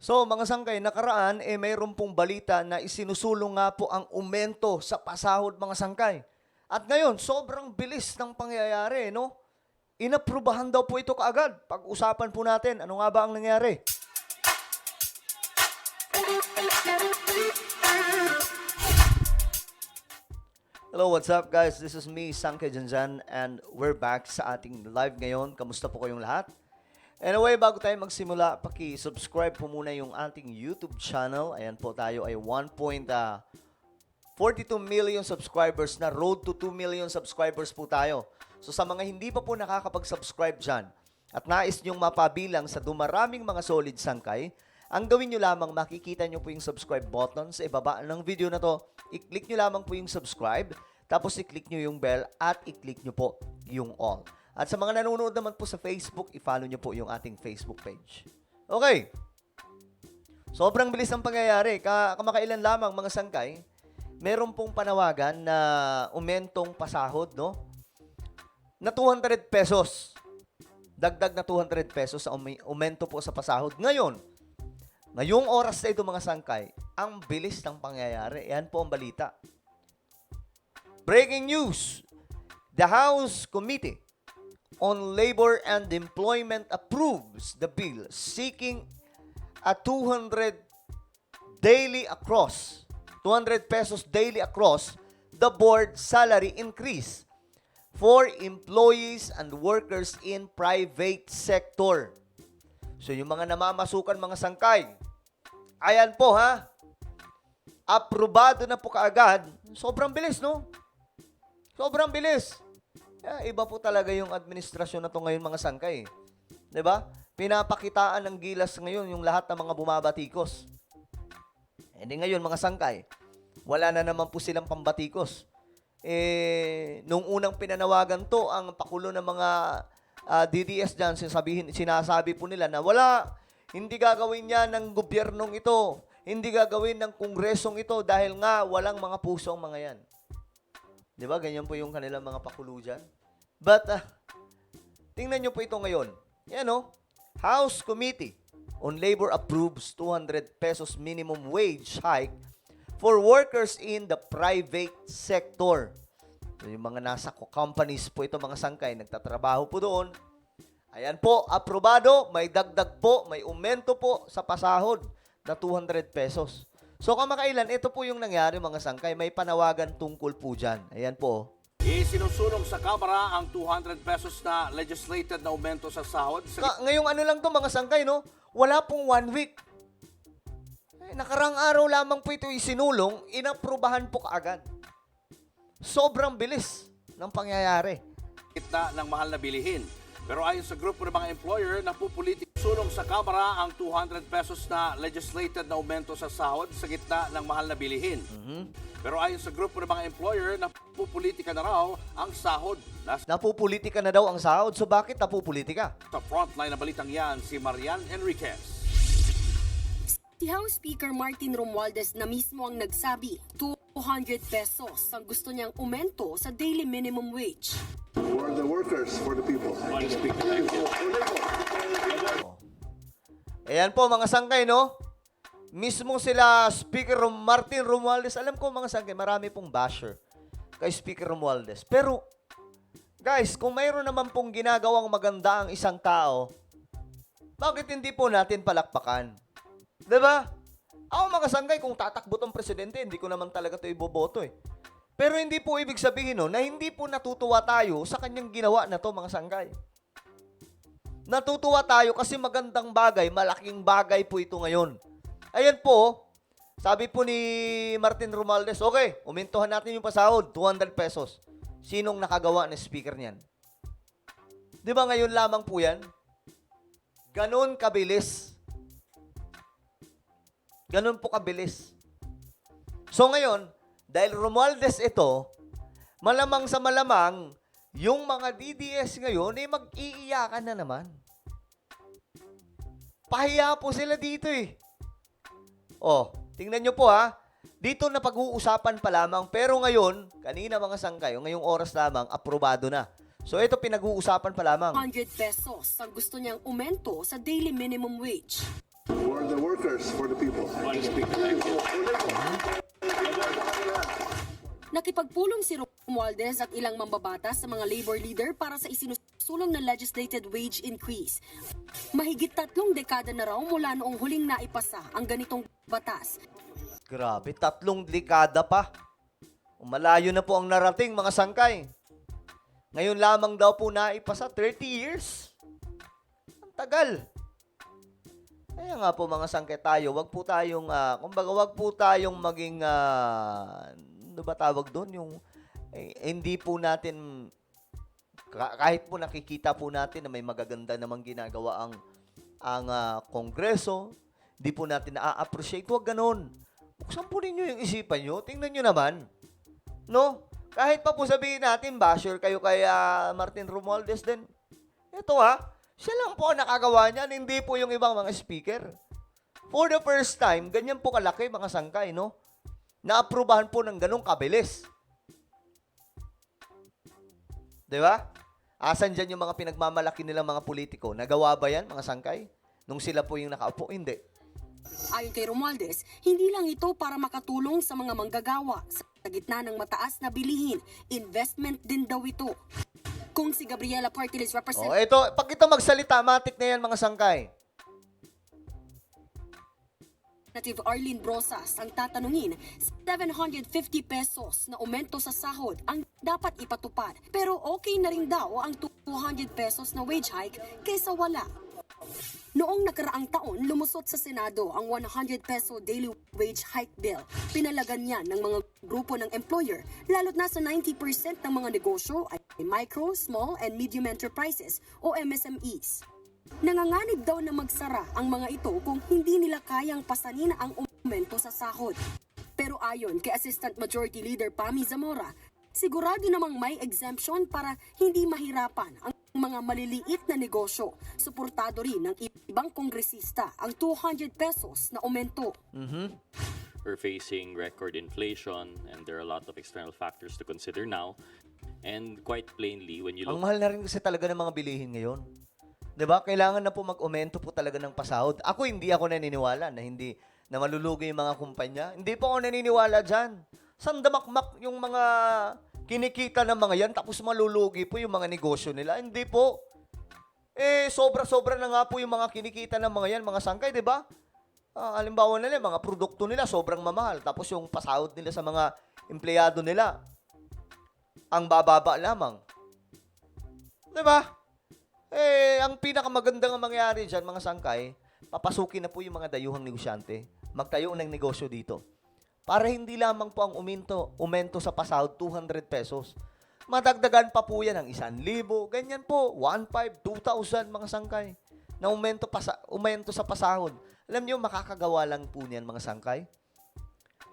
So, mga sangkay, nakaraan, mayroon pong balita na isinusulong nga po ang umento sa pasahod, mga sangkay. At ngayon, sobrang bilis ng pangyayari, no? Inaprubahan daw po ito kaagad. Pag-usapan po natin, ano nga ba ang nangyari? Hello, what's up guys? This is me, Sangkay Janjan, and we're back sa ating live ngayon. Kamusta po kayong lahat? Anyway, bago tayo magsimula, paki-subscribe po muna yung ating YouTube channel. Ayan po, tayo ay 1.42 million subscribers na. Road to 2 million subscribers po tayo. So sa mga hindi pa po nakakapag-subscribe dyan at nais nyong mapabilang sa dumaraming mga solid sangkay, ang gawin nyo lamang, makikita nyo po yung subscribe button sa ibaba ng video na to. I-click nyo lamang po yung subscribe, tapos i-click nyo yung bell at i-click nyo po yung all. At sa mga nanonood naman po sa Facebook, i-follow nyo po yung ating Facebook page. Okay. Sobrang bilis ang pangyayari. Kamakailan lamang mga sangkay, meron pong panawagan na umentong pasahod, no? Na 200 pesos. Dagdag na 200 pesos sa umento po sa pasahod. Ngayong oras na ito mga sangkay, ang bilis ng pangyayari. Yan po ang balita. Breaking news. The House Committee on Labor and Employment approves the bill seeking a 200 pesos daily across the board salary increase for employees and workers in private sector. So yung mga namamasukan mga sangkay, ayan po ha, aprobado na po kaagad. Sobrang bilis, no? Sobrang bilis. Iba po talaga yung administrasyon na to ngayon mga sangkay. 'Di ba? Pinapakitaan ng gilas ngayon yung lahat ng mga bumabatikos. Hindi ngayon mga sangkay, wala na naman po silang pambatikos. Nung unang pinanawagan to, ang pakulo ng mga DDS dyan, sinasabi po nila na hindi gagawin niya ng gobyernong ito, hindi gagawin ng kongresong ito dahil nga walang mga puso ang mga yan. Di ba? Ganyan po yung kanilang mga pakulo dyan. But, tingnan nyo po ito ngayon. Yan o, House Committee on Labor approves 200 pesos minimum wage hike for workers in the private sector. So, yung mga nasa companies po ito, mga sangkay, nagtatrabaho po doon. Ayan po, aprobado, may dagdag po, may aumento po sa pasahod na 200 pesos. So kamakailan, ito po yung nangyari mga sangkay, may panawagan tungkol po dyan. Ayan po. Isinusulong sa Kamara ang 200 pesos na legislated na aumento sa sahod. Ngayong ano lang to mga sangkay, no? Wala pong 1 week. Nakarang araw lamang po ito isinulong, inaprubahan po kaagad. Sobrang bilis ng pangyayari. Kita ng mahal na bilihin. Pero ayon sa grupo ng mga employer, napupulitik sulong sa Kamara ang 200 pesos na legislated na aumento sa sahod sa gitna ng mahal na bilihin. Pero ayon sa grupo ng mga employer, napupulitika na raw ang sahod. Napupulitika na daw ang sahod. So bakit napupulitika? Sa frontline na balitang yan, si Marian Enriquez. Si House Speaker Martin Romualdez na mismo ang nagsabi, 200 pesos ang gusto niyang aumento sa daily minimum wage. For the workers, for the people. Ayan po mga sangkay, no? Mismo sila Speaker Martin Romualdez. Alam ko mga sangkay, marami pong basher kay Speaker Romualdez. Pero, guys, kung mayroon naman pong ginagawang maganda ang isang tao, bakit hindi po natin palakpakan? Diba? Ako mga sangkay, kung tatakbo tong presidente, hindi ko naman talaga ito iboboto eh. Pero hindi po ibig sabihin no, na hindi po natutuwa tayo sa kanyang ginawa na to mga sangkay. Natutuwa tayo kasi magandang bagay, malaking bagay po ito ngayon. Ayan po, sabi po ni Martin Romualdez, okay, umintuhan natin yung pasahod, 200 pesos. Sinong nakagawa ng speaker niyan? Di ba ngayon lamang po yan? Ganon kabilis. Ganon po kabilis. So ngayon, dahil Romualdez ito, malamang sa malamang, yung mga DDS ngayon ay mag-iiyakan na naman. Pahiya po sila dito eh. Oh, tingnan nyo po ha. Dito na pag-uusapan pa lamang. Pero ngayon, kanina mga sangkay, ngayong oras lamang, aprobado na. So ito pinag-uusapan pa lamang. 100 pesos ang gusto niyang aumento sa daily minimum wage. For the workers. workers for the people. Nakipagpulong si Romualdez at ilang mambabatas sa mga labor leader para sa isinusulong na legislated wage increase. Mahigit 3 dekada na raw mula noong huling naipasa ang ganitong batas. Grabe, 3 dekada pa. Malayo na po ang narating, mga sangkay. Ngayon lamang daw po naipasa, 30 years. Ang tagal. Kaya nga po mga sangkay tayo, wag po tayong, kumbaga wag po tayong maging, ano ba tawag doon? Yung, hindi po natin, kahit po nakikita po natin na may magaganda namang ginagawa ang Kongreso, hindi po natin na-appreciate. Huwag ganun. Buksan po ninyo yung isipan nyo. Tingnan nyo naman. No? Kahit pa po sabihin natin, basher kayo kay Martin Romualdez din. Ito siya lang po ang nakagawa niyan, hindi po yung ibang mga speaker. For the first time, ganyan po kalaki mga sangkay, no? Naaprubahan po ng ganong kabilis. Di ba? Asan dyan yung mga pinagmamalaki nilang mga politiko? Nagawa ba yan, mga sangkay? Nung sila po yung nakaupo? Hindi. Ayon kay Romualdez, hindi lang ito para makatulong sa mga manggagawa. Sa gitna ng mataas na bilihin, investment din daw ito. Kung si Gabriela Partiles Ito, pag ito magsalita, matik na yan, mga sangkay. Representative Arlene Brosas ang tatanungin, 750 pesos na aumento sa sahod ang dapat ipatupad. Pero okay na rin daw ang 200 pesos na wage hike kaysa wala. Noong nakaraang taon, lumusot sa Senado ang 100 peso daily wage hike bill. Pinalagan niyan ng mga grupo ng employer, lalo't nasa 90% ng mga negosyo ay micro, small, and medium enterprises o MSMEs. Nanganganib daw na magsara ang mga ito kung hindi nila kayang pasanin ang aumento sa sahod. Pero ayon kay Assistant Majority Leader Pami Zamora, sigurado namang may exemption para hindi mahirapan ang mga maliliit na negosyo. Suportado rin ng ibang kongresista ang 200 pesos na aumento. We're facing record inflation and there are a lot of external factors to consider now. And quite plainly, when you Ang look mahal na rin kasi talaga ng mga bilihin ngayon. 'Di ba? Kailangan na po mag-aumento po talaga ng pasahod. Hindi ako naniniwala na malulugi yung mga kumpanya. Hindi po ako naniniwala diyan. Sandamakmak yung mga kinikita ng mga yan, tapos malulugi po yung mga negosyo nila. Hindi po. Sobra-sobra na nga po yung mga kinikita ng mga yan, mga sangkay, di ba? Halimbawa nila, mga produkto nila, sobrang mamahal. Tapos yung pasahod nila sa mga empleyado nila, ang bababa lamang. Di ba? Ang pinakamagandang mangyari dyan, mga sangkay, papasukin na po yung mga dayuhang negosyante. Magtayo ng negosyo dito. Para hindi lamang po ang umento sa pasahod, 200 pesos. Madagdagan pa po yan ng 1,000, ganyan po, 1,500, 2,000 mga sangkay na umento sa pasahod. Alam niyo, makakagawa lang po niyan mga sangkay.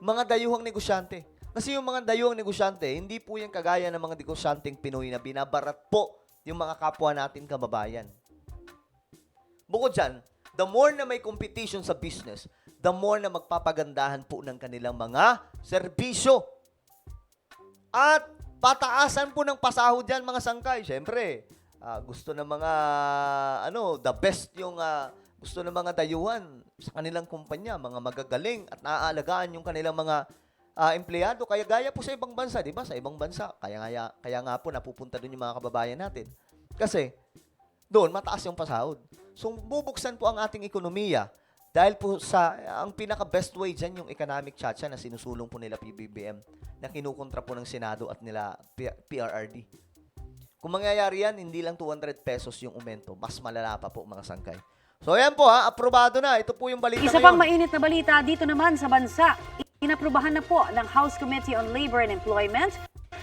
Mga dayuhang negosyante. Kasi yung mga dayuhang negosyante, hindi po yan kagaya ng mga negosyanteng Pinoy na binabarat po yung mga kapwa natin kababayan. Bukod dyan, the more na may competition sa business, the more na magpapagandahan po ng kanilang mga serbisyo. At pataasan po ng pasahod yan, mga sangkay. Siyempre, gusto ng mga, the best yung gusto ng mga dayuhan sa kanilang kumpanya, mga magagaling at naaalagaan yung kanilang mga empleyado. Kaya gaya po sa ibang bansa, di ba? Sa ibang bansa. Kaya nga po napupunta doon yung mga kababayan natin. Kasi, doon mataas yung pasahod. So, bubuksan po ang ating ekonomiya. Dahil po ang pinaka-best way dyan yung economic chacha na sinusulong po nila PBBM na kinukontra po ng Senado at nila PRRD. Kung mangyayari yan, hindi lang 200 pesos yung aumento. Mas malala pa po mga sangkay. So ayan po aprobado na. Ito po yung balita Isa ngayon. pang mainit na balita dito naman sa bansa. Inaprubahan na po ng House Committee on Labor and Employment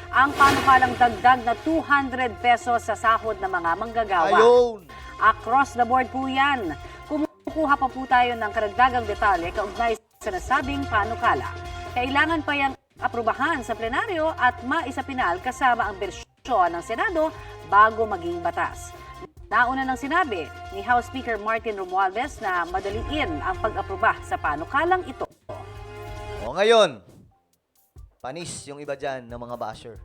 ang panukalang dagdag na 200 pesos sa sahod ng mga manggagawa. Ayun! Across the board po yan. Kumukuha pa po tayo ng karagdagang detalye kaugnay sa nasabing panukala. Kailangan pa yang aprubahan sa plenaryo at maisapinal kasama ang bersyon ng Senado bago maging batas. Nauna nang sinabi ni House Speaker Martin Romualdez na madaliin ang pag-aproba sa panukalang ito. O ngayon, panis yung iba dyan ng mga basher.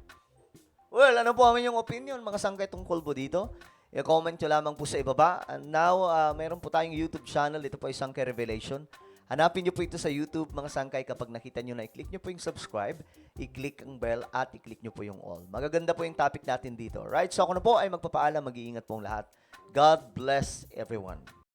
Well, ano po amin yung opinion, mga sangkay tungkol po dito? I-comment nyo lamang po sa ibaba. And now, mayroon po tayong YouTube channel. Ito po ay Sangkay Revelation. Hanapin nyo po ito sa YouTube, mga sangkay. Kapag nakita nyo na, i-click nyo po yung subscribe, i-click ang bell, at i-click nyo po yung all. Magaganda po yung topic natin dito. Right? So ako na po ay magpapaalam. Mag-iingat pong lahat. God bless everyone.